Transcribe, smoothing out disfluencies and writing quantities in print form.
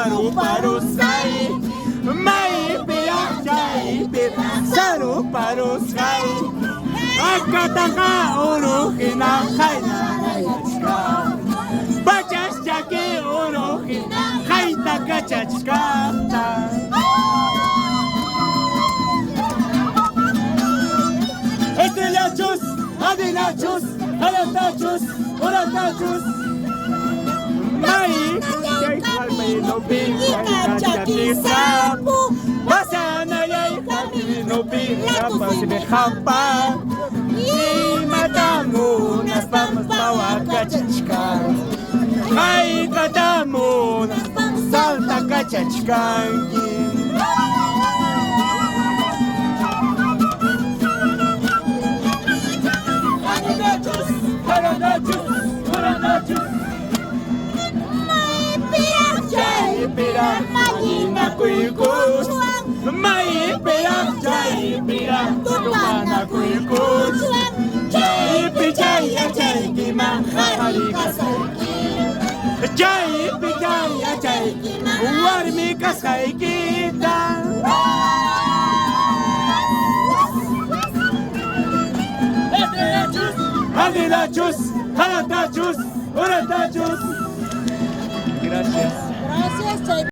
paru-parusay. Maipiyak jaipit sa luparusay. Agkataka urukin ang kainarayachka. Bachas jake urukin kaitagachachka. Estrellachos, adinachos, alatachos, oratachos. May nobing kachatisapu. Basa na yay kami nobing kapasibihampa. Di matamu nas pamabawa kachachka. Ay katamu nas salta kachachka. Pirak magina kuikus, mai pirak jai pirak tukana kuikus, jai pijaya jai kimang hari kasai, jai pijaya jai warmi kasai kita. Adilachus, halatachus, oratachus. Gracias. Gracias, Chay.